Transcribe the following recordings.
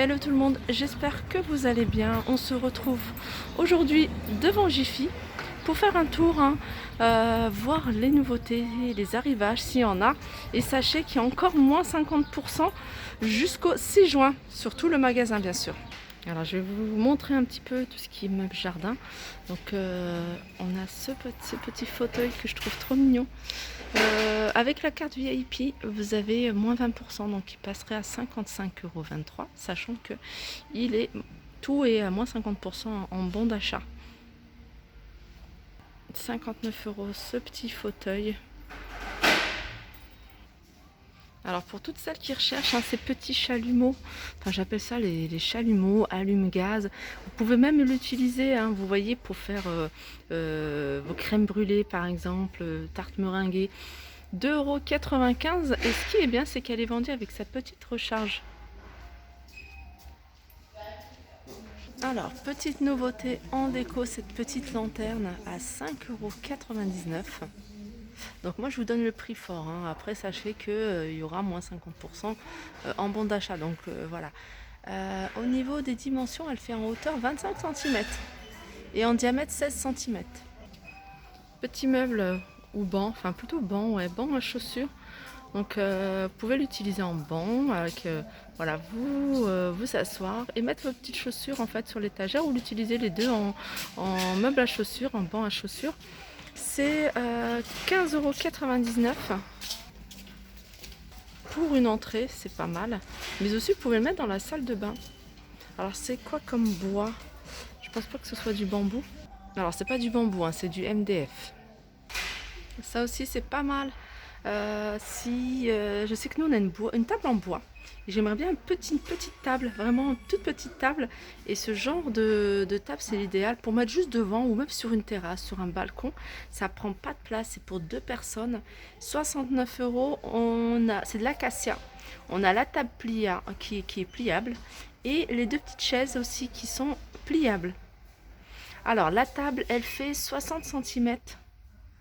Hello tout le monde, j'espère que vous allez bien. On se retrouve aujourd'hui devant Jiffy pour faire un tour, voir les nouveautés, les arrivages s'il y en a. Et sachez qu'il y a encore moins 50% jusqu'au 6 juin, sur tout le magasin bien sûr. Alors je vais vous montrer un petit peu tout ce qui est meuble jardin. Donc on a ce petit fauteuil que je trouve trop mignon. Avec la carte VIP, vous avez moins 20%, donc il passerait à 55,23 €, sachant que tout est à moins 50% en bon d'achat. 59 € ce petit fauteuil. Alors pour toutes celles qui recherchent ces petits chalumeaux, enfin j'appelle ça les chalumeaux, allume-gaz, vous pouvez même l'utiliser, vous voyez, pour faire vos crèmes brûlées par exemple, tarte meringuée. 2,95 € et ce qui est bien c'est qu'elle est vendue avec sa petite recharge. Alors petite nouveauté en déco, cette petite lanterne à 5,99 €. Donc moi je vous donne le prix fort, après sachez qu'il y aura moins 50% en bon d'achat, donc voilà. Au niveau des dimensions, elle fait en hauteur 25 cm et en diamètre 16 cm. Petit meuble ou banc, enfin plutôt banc, ouais, banc à chaussures. Donc vous pouvez l'utiliser en banc avec voilà, vous asseoir et mettre vos petites chaussures en fait sur l'étagère, ou l'utiliser les deux en meuble à chaussures, en banc à chaussures. C'est 15,99 € pour une entrée, c'est pas mal. Mais aussi vous pouvez le mettre dans la salle de bain. Alors c'est quoi comme bois? Je pense pas que ce soit du bambou. Alors c'est pas du bambou, c'est du MDF. Ça aussi c'est pas mal. Je sais que nous on a une table en bois. J'aimerais bien une petite table, vraiment une toute petite table. Et ce genre de table c'est l'idéal pour mettre juste devant ou même sur une terrasse, sur un balcon. Ça prend pas de place, c'est pour 2 personnes. 69 €. C'est de l'acacia. On a la table qui est pliable et les 2 petites chaises aussi qui sont pliables. Alors la table elle fait 60 cm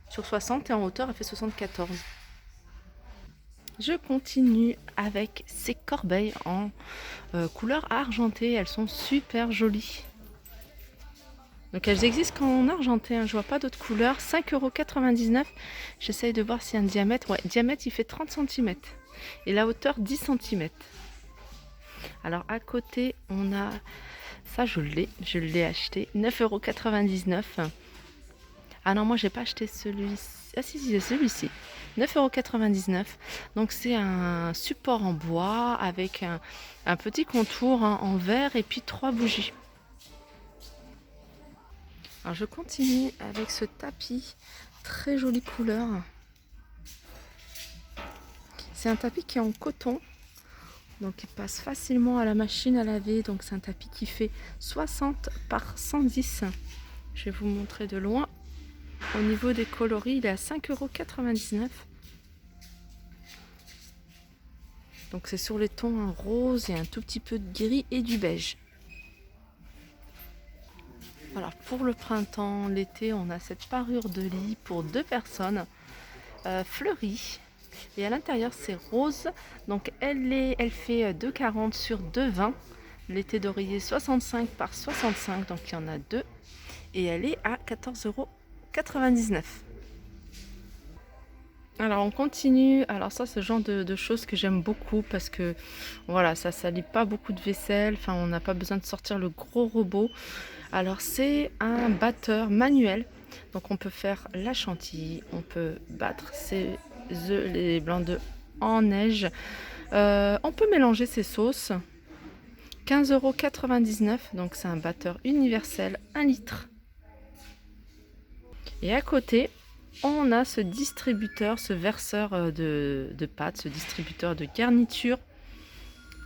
sur 60 et en hauteur elle fait 74. Je continue avec ces corbeilles en couleur argentée. Elles sont super jolies. Donc elles existent qu'en argenté, je vois pas d'autres couleurs. 5,99 €. J'essaye de voir s'il y a un diamètre. Ouais, diamètre il fait 30 cm et la hauteur 10 cm. Alors à côté on a ça, je l'ai acheté 9,99 €. Ah non, moi j'ai pas acheté celui-ci. Ah si, c'est celui-ci. 9,99 €. Donc c'est un support en bois avec un petit contour en verre et puis 3 bougies. Alors je continue avec ce tapis, très jolie couleur. C'est un tapis qui est en coton, donc il passe facilement à la machine à laver. Donc c'est un tapis qui fait 60 par 110. Je vais vous montrer de loin. Au niveau des coloris, il est à 5,99 €. Donc c'est sur les tons rose et un tout petit peu de gris et du beige. Alors pour le printemps, l'été, on a cette parure de lit pour 2 personnes, fleurie. Et à l'intérieur c'est rose. Donc elle fait 2,40 sur 2,20. L'été d'oreiller 65 par 65, donc il y en a 2. Et elle est à 14,99 €. Alors on continue. Alors ça, c'est le genre de choses que j'aime beaucoup parce que voilà, ça salit pas beaucoup de vaisselle. Enfin, on n'a pas besoin de sortir le gros robot. Alors c'est un batteur manuel. Donc on peut faire la chantilly, on peut battre ses œufs, les blancs d'œufs en neige. On peut mélanger ses sauces. 15,99 €. Donc c'est un batteur universel 1 litre. Et à côté, on a ce distributeur, ce verseur de pâtes, ce distributeur de garniture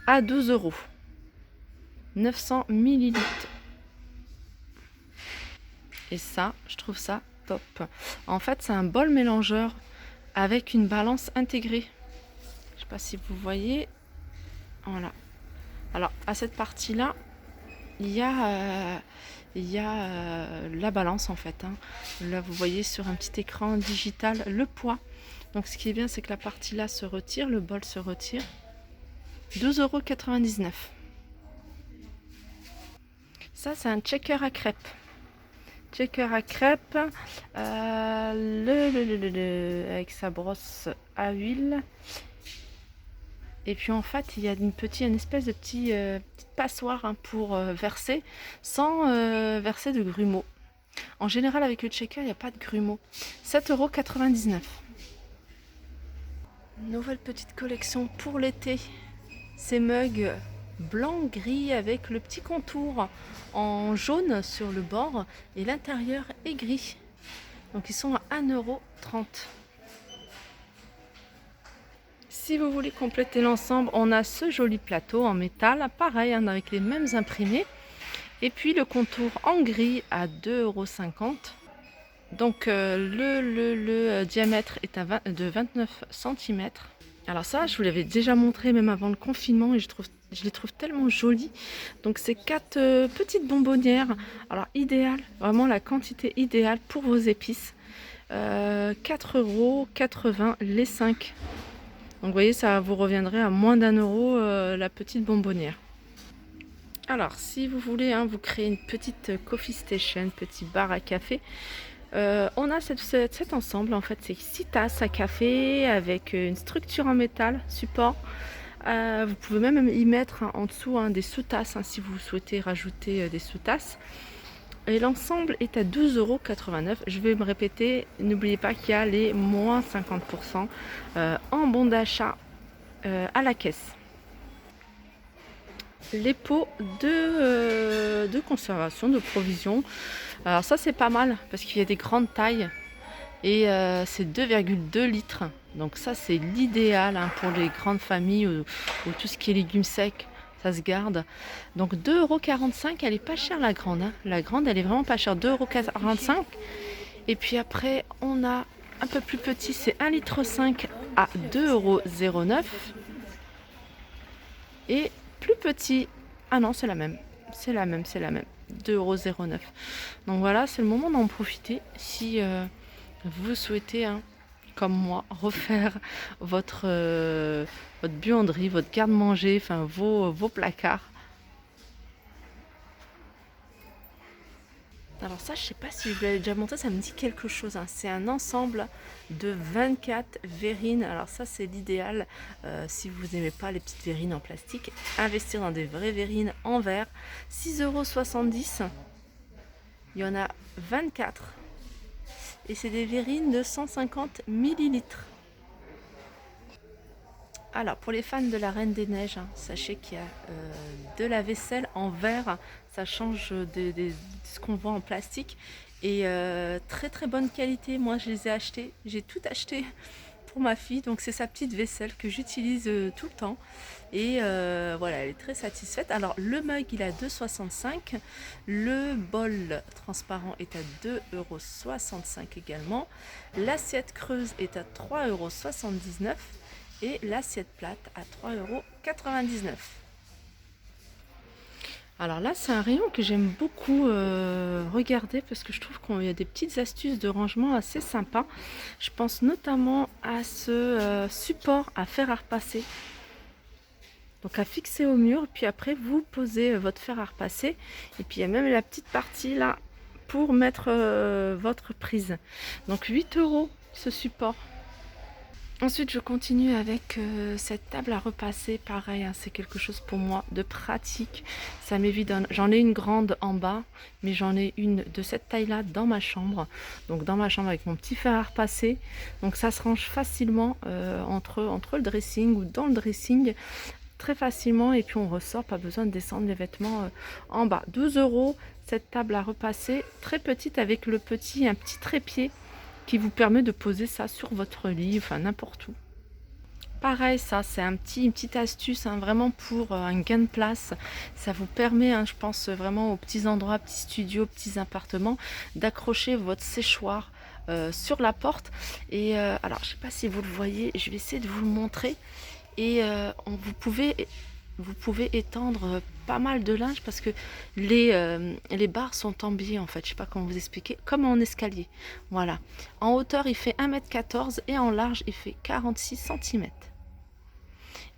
à 12 €. 900 ml. Et ça, je trouve ça top. En fait, c'est un bol mélangeur avec une balance intégrée. Je sais pas si vous voyez. Voilà. Alors, à cette partie-là, il y a la balance en fait. Là, vous voyez sur un petit écran digital le poids. Donc, ce qui est bien, c'est que la partie là se retire, le bol se retire. 12,99 €. Ça, c'est un checker à crêpes. Checker à crêpes, avec sa brosse à huile. Et puis en fait, il y a une espèce de petite passoire hein, pour verser sans verser de grumeaux. En général, avec le checker, il n'y a pas de grumeaux. 7,99 €. Nouvelle petite collection pour l'été. Ces mugs blanc-gris avec le petit contour en jaune sur le bord et l'intérieur est gris. Donc ils sont à 1,30 €. Si vous voulez compléter l'ensemble, on a ce joli plateau en métal, pareil hein, avec les mêmes imprimés. Et puis le contour en gris à 2,50 €. Donc le diamètre est de 29 cm. Alors ça, je vous l'avais déjà montré même avant le confinement et je les trouve tellement jolis. Donc c'est 4 petites bonbonnières. Alors idéal, vraiment la quantité idéale pour vos épices. 4,80 € les 5. Donc vous voyez, ça vous reviendrait à moins d'1 € la petite bonbonnière. Alors si vous voulez hein, vous créer une petite coffee station, petit bar à café, on a cet ensemble, en fait, c'est 6 tasses à café avec une structure en métal, support. Vous pouvez même y mettre hein, en dessous hein, des sous-tasses hein, si vous souhaitez rajouter des sous-tasses. Et l'ensemble est à 12,89 €. Je vais me répéter, n'oubliez pas qu'il y a les moins 50% en bon d'achat à la caisse. Les pots de conservation, de provision. Alors ça c'est pas mal parce qu'il y a des grandes tailles et c'est 2,2 litres. Donc ça c'est l'idéal hein, pour les grandes familles ou tout ce qui est légumes secs, ça se garde. Donc 2,45 €, elle est pas chère la grande. Hein. La grande elle est vraiment pas chère, 2,45 €. Et puis après on a un peu plus petit, c'est 1,5 litre à 2,09 €. Et plus petit, ah non c'est la même, 2,09 €. Donc voilà, c'est le moment d'en profiter si vous souhaitez hein, comme moi refaire votre buanderie, votre garde-manger, enfin vos placards. Alors ça, je sais pas si je vous l'avais déjà montré, ça me dit quelque chose. Hein. C'est un ensemble de 24 verrines. Alors ça, c'est l'idéal si vous n'aimez pas les petites verrines en plastique. Investir dans des vraies verrines en verre. 6,70 €. Il y en a 24. Et c'est des verrines de 150 millilitres. Alors, pour les fans de la Reine des Neiges, hein, sachez qu'il y a de la vaisselle en verre. Ça change de ce qu'on voit en plastique. Et très très bonne qualité. Moi, je les ai achetés. J'ai tout acheté pour ma fille. Donc, c'est sa petite vaisselle que j'utilise tout le temps. Et voilà, elle est très satisfaite. Alors, le mug, il est à 2,65 €. Le bol transparent est à 2,65 € également. L'assiette creuse est à 3,79 € et l'assiette plate à 3,99 €. Alors là, c'est un rayon que j'aime beaucoup regarder parce que je trouve qu'il y a des petites astuces de rangement assez sympas. Je pense notamment à ce support à fer à repasser. Donc à fixer au mur, puis après vous posez votre fer à repasser. Et puis il y a même la petite partie là pour mettre votre prise. Donc 8 € ce support. Ensuite, je continue avec cette table à repasser. Pareil, hein, c'est quelque chose pour moi de pratique. Ça m'évite. J'en ai une grande en bas, mais j'en ai une de cette taille-là dans ma chambre. Donc dans ma chambre avec mon petit fer à repasser. Donc ça se range facilement entre le dressing ou dans le dressing. Très facilement. Et puis on ressort, pas besoin de descendre les vêtements en bas. 12 € cette table à repasser. Très petite avec un petit trépied qui vous permet de poser ça sur votre lit, enfin n'importe où. Pareil, ça c'est une petite astuce hein, vraiment pour un gain de place. Ça vous permet, hein, je pense vraiment aux petits endroits, petits studios, petits appartements, d'accrocher votre séchoir sur la porte. Et alors je sais pas si vous le voyez, je vais essayer de vous le montrer. Et vous pouvez étendre pas mal de linge parce que les barres sont en biais en fait, je sais pas comment vous expliquer, comme en escalier. Voilà. En hauteur il fait 1,14 m et en large il fait 46 cm.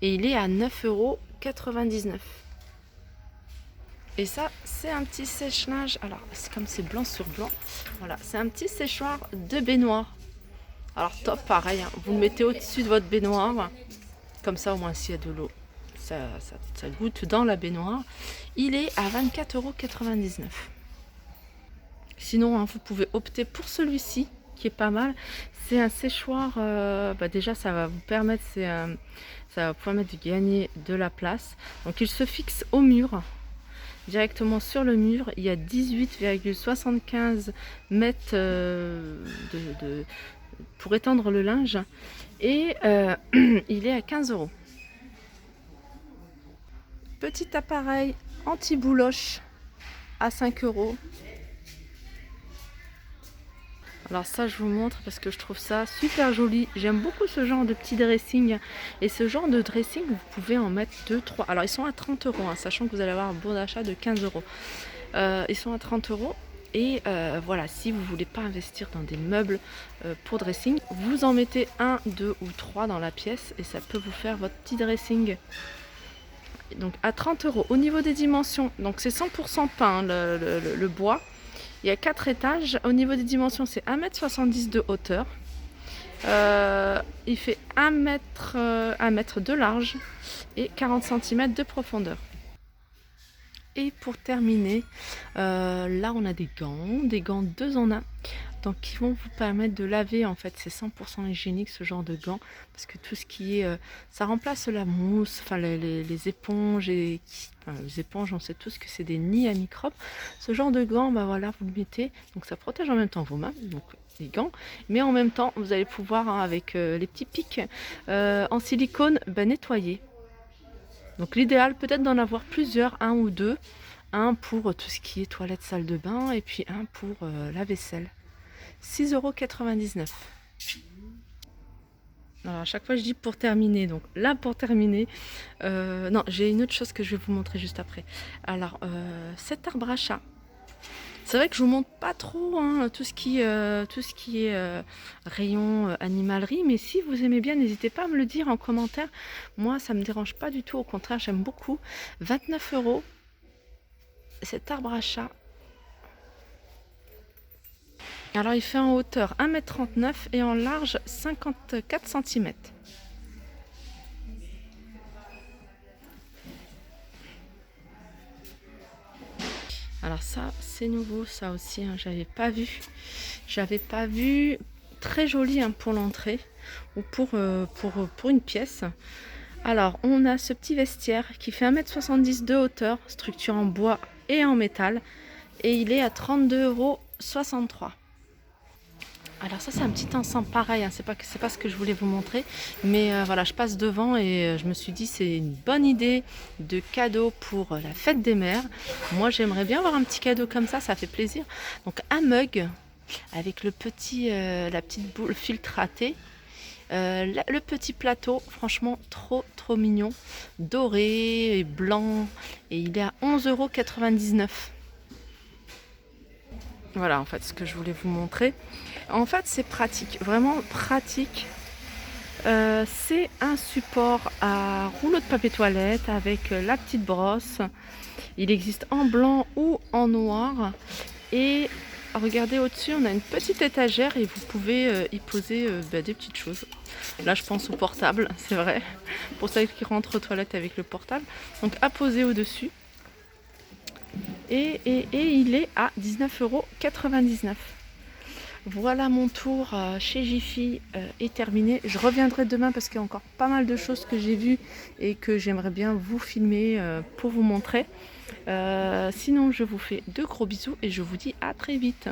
Et il est à 9,99 €. Et ça, c'est un petit sèche-linge. Alors, c'est comme c'est blanc sur blanc. Voilà, c'est un petit séchoir de baignoire. Alors, top, pareil. Hein. Vous le mettez au-dessus de votre baignoire. Comme ça, au moins, s'il y a de l'eau, ça goûte dans la baignoire. Il est à 24,99 €. Sinon, hein, vous pouvez opter pour celui-ci, qui est pas mal. C'est un séchoir. Déjà, ça va vous permettre, ça va vous permettre de gagner de la place. Donc, il se fixe au mur. Directement sur le mur, il y a 18,75 mètres pour étendre le linge et il est à 15 €. Petit appareil anti-bouloche à 5 €. Alors ça, je vous montre parce que je trouve ça super joli. J'aime beaucoup ce genre de petit dressing. Et ce genre de dressing, vous pouvez en mettre 2, 3. Alors ils sont à 30 €, hein, sachant que vous allez avoir un bon d'achat de 15 €. Ils sont à 30 €. Et voilà, si vous ne voulez pas investir dans des meubles pour dressing, vous en mettez 1, 2 ou 3 dans la pièce et ça peut vous faire votre petit dressing. Donc à 30 €. Au niveau des dimensions, donc c'est 100% peint, le bois. Il y a 4 étages. Au niveau des dimensions, c'est 1,70 m de hauteur. Il fait 1 mètre de large et 40 cm de profondeur. Et pour terminer, là on a des gants 2 en 1. Donc qui vont vous permettre de laver, en fait c'est 100% hygiénique ce genre de gants. Parce que tout ce qui est... ça remplace la mousse, enfin les éponges. Les éponges, on sait tous que c'est des nids à microbes. Ce genre de gants, voilà, vous le mettez. Donc ça protège en même temps vos mains, donc les gants. Mais en même temps, vous allez pouvoir, hein, avec les petits pics en silicone, nettoyer. Donc l'idéal peut-être d'en avoir plusieurs, 1 ou 2. Un pour tout ce qui est toilette, salle de bain et puis un pour la vaisselle. 6,99 €. Alors à chaque fois je dis pour terminer, donc là pour terminer, non, j'ai une autre chose que je vais vous montrer juste après. Alors cet arbre à chat, c'est vrai que je vous montre pas trop, hein, tout ce qui est rayon animalerie, mais si vous aimez bien, n'hésitez pas à me le dire en commentaire. Moi ça me dérange pas du tout, au contraire j'aime beaucoup. 29 € cet arbre à chat. Alors il fait en hauteur 1,39 m et en large 54 cm. Alors ça c'est nouveau, ça aussi, hein, j'avais pas vu. Très joli, hein, pour l'entrée ou pour une pièce. Alors on a ce petit vestiaire qui fait 1,70 m de hauteur, structure en bois et en métal, et il est à 32,63 €. Alors ça c'est un petit ensemble pareil, hein, c'est pas ce que je voulais vous montrer, mais voilà, je passe devant et je me suis dit c'est une bonne idée de cadeau pour la fête des mères. Moi j'aimerais bien avoir un petit cadeau comme ça fait plaisir. Donc un mug avec la petite boule filtratée, le petit plateau, franchement trop mignon, doré et blanc, et il est à 11,99 €. Voilà en fait ce que je voulais vous montrer. En fait c'est pratique, vraiment pratique. C'est un support à rouleau de papier toilette avec la petite brosse. Il existe en blanc ou en noir. Et regardez au-dessus, on a une petite étagère et vous pouvez y poser des petites choses. Là je pense au portable, c'est vrai, pour celles qui rentrent aux toilettes avec le portable. Donc à poser au-dessus. Et il est à 19,99 €. Voilà, mon tour chez Jiffy est terminé. Je reviendrai demain parce qu'il y a encore pas mal de choses que j'ai vues et que j'aimerais bien vous filmer pour vous montrer. Sinon je vous fais de gros bisous et je vous dis à très vite.